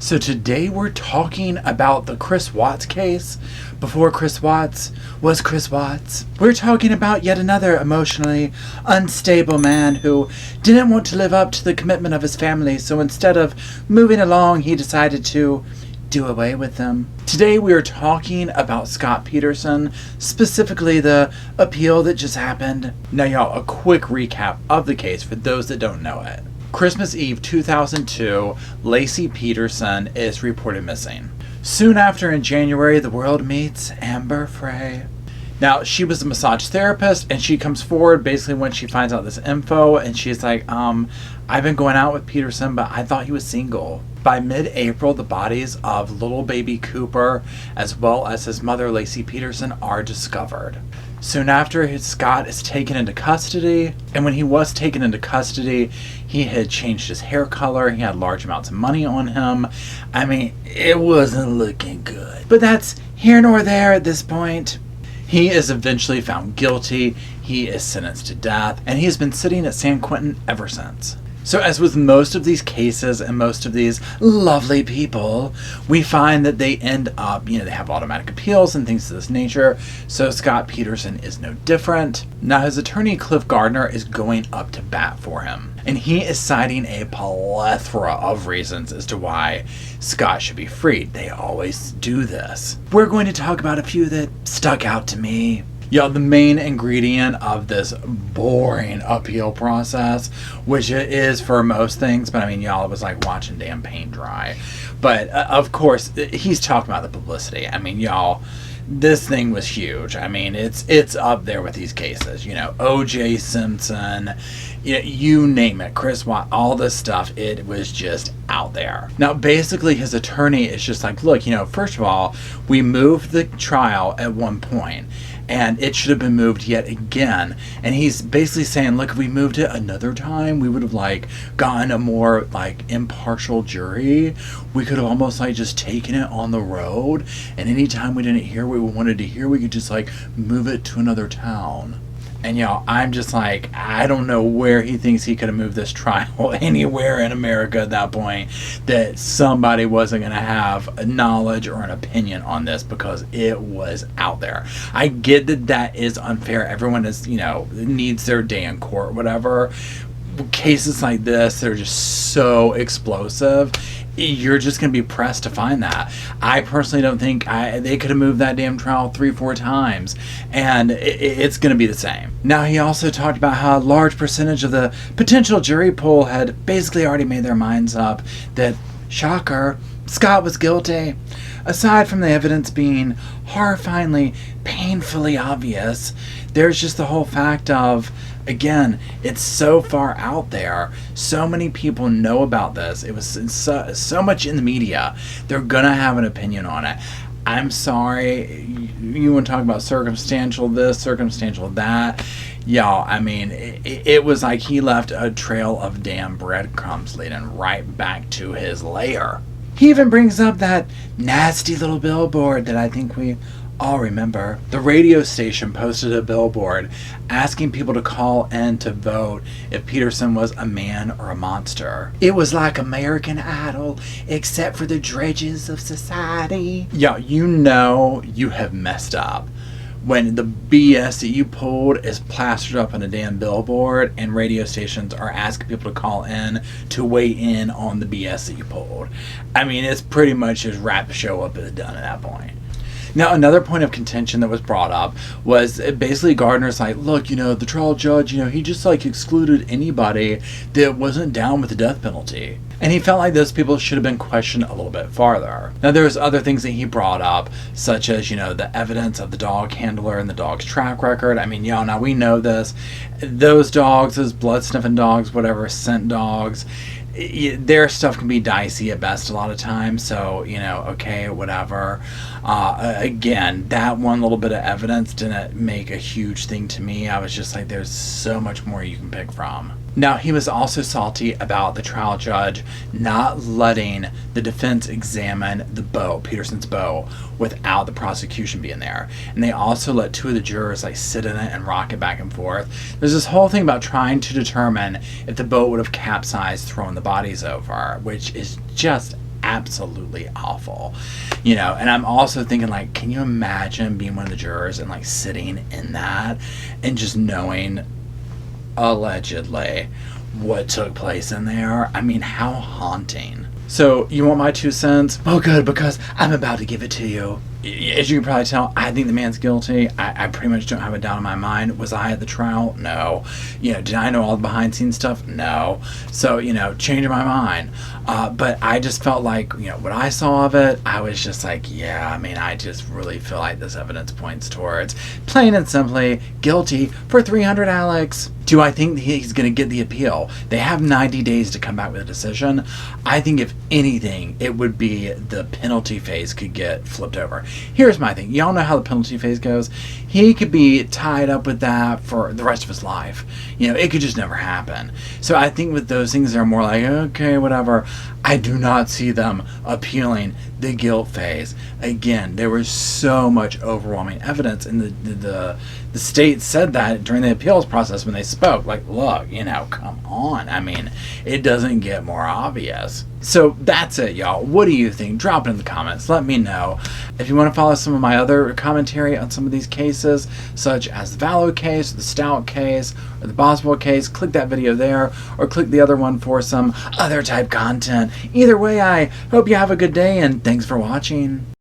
So today we're talking about the Chris Watts case. Before Chris Watts was Chris Watts. We're talking about yet another emotionally unstable man who didn't want to live up to the commitment of his family, so instead of moving along, he decided to do away with them. Today we are talking about Scott Peterson, specifically the appeal that just happened. Now y'all, a quick recap of the case for those that don't know it. Christmas Eve 2002, Laci Peterson is reported missing. Soon after, in January, the world meets Amber Frey. Now, she was a massage therapist, and she comes forward basically when she finds out this info, and she's like, I've been going out with Peterson, but I thought he was single. By mid-April, the bodies of little baby Cooper, as well as his mother, Laci Peterson, are discovered. Soon after, Scott is taken into custody, and when he was taken into custody, he had changed his hair color, he had large amounts of money on him. I mean, it wasn't looking good. But that's here nor there at this point. He is eventually found guilty, he is sentenced to death, and he has been sitting at San Quentin ever since. So as with most of these cases and most of these lovely people, we find that they end up, they have automatic appeals and things of this nature. So Scott Peterson is no different. Now his attorney, Cliff Gardner, is going up to bat for him. And he is citing a plethora of reasons as to why Scott should be freed. They always do this. We're going to talk about a few that stuck out to me. Y'all, the main ingredient of this boring appeal process, which it is for most things, but I mean, y'all, it was like watching damn paint dry. But of course, he's talking about the publicity. I mean, y'all, this thing was huge. I mean, it's up there with these cases. O.J. Simpson, you name it, Chris Watt, all this stuff. It was just out there. Now, basically, his attorney is just like, look, first of all, we moved the trial at one point, and it should have been moved yet again. And he's basically saying, look, if we moved it another time, we would have gotten a more impartial jury. We could have almost just taken it on the road, and anytime we didn't hear what we wanted to hear, we could just move it to another town. And I'm just I don't know where he thinks he could have moved this trial anywhere in America at that point, that somebody wasn't going to have a knowledge or an opinion on this, because it was out there. I get that is unfair. Everyone is, needs their day in court, whatever. Cases like this, they're just so explosive. You're just going to be pressed to find that. I personally don't think they could have moved that damn trial 3-4 times, and it's going to be the same. Now, he also talked about how a large percentage of the potential jury pool had basically already made their minds up that, shocker, Scott was guilty. Aside from the evidence being horrifyingly, painfully obvious, there's just the whole fact of, again, it's so far out there. So many people know about this. It was so much in the media. They're going to have an opinion on it. I'm sorry. You want to talk about circumstantial this, circumstantial that. Y'all, I mean, it was like he left a trail of damn breadcrumbs leading right back to his lair. He even brings up that nasty little billboard that I think we all remember. The radio station posted a billboard asking people to call in to vote if Peterson was a man or a monster. It was like American Idol, except for the dredges of society. Yeah, you have messed up when the BS that you pulled is plastered up on a damn billboard and radio stations are asking people to call in to weigh in on the BS that you pulled. I mean, it's pretty much just wrap the show up and done at that point. Now, another point of contention that was brought up was basically Gardner's look, the trial judge, he just excluded anybody that wasn't down with the death penalty. And he felt like those people should have been questioned a little bit farther. Now, there's other things that he brought up, such as, the evidence of the dog handler and the dog's track record. I mean, now we know this. Those dogs, those blood-sniffing dogs, whatever, scent dogs, their stuff can be dicey at best a lot of times, so okay, whatever. Again, that one little bit of evidence didn't make a huge thing to me. I was just there's so much more you can pick from. Now, he was also salty about the trial judge not letting the defense examine the bow, Peterson's bow, without the prosecution being there. And they also let two of the jurors sit in it and rock it back and forth. There's this whole thing about trying to determine if the boat would have capsized throwing the bodies over, which is just absolutely awful. You know, and I'm also thinking, like, can you imagine being one of the jurors and, like, sitting in that and just knowing, allegedly, what took place in there? I mean, how haunting. So, you want my 2 cents? Well, good, because I'm about to give it to you. As you can probably tell, I think the man's guilty. I pretty much don't have a doubt in my mind. Was I at the trial? No. You know, did I know all the behind-the-scenes stuff? No. So, you know, changing my mind. But I just felt like, you know, what I saw of it, I was just like, yeah, I mean, I just really feel like this evidence points towards, plain and simply, guilty for 300 Alex. Do I think he's going to get the appeal? They have 90 days to come back with a decision. I think if anything, it would be the penalty phase could get flipped over. Here's my thing. Y'all know how the penalty phase goes. He could be tied up with that for the rest of his life. You know, it could just never happen. So I think with those things, they're more like, okay, whatever. I do not see them appealing the guilt phase. Again, there was so much overwhelming evidence, and the state said that during the appeals process when they spoke. Like, look, you know, come on. I mean, it doesn't get more obvious. So that's it, y'all. What do you think? Drop it in the comments. Let me know. If you want to follow some of my other commentary on some of these cases, such as the Vallow case, the Stout case, or the Boswell case, click that video there, or click the other one for some other type content. Either way, I hope you have a good day, and thanks for watching.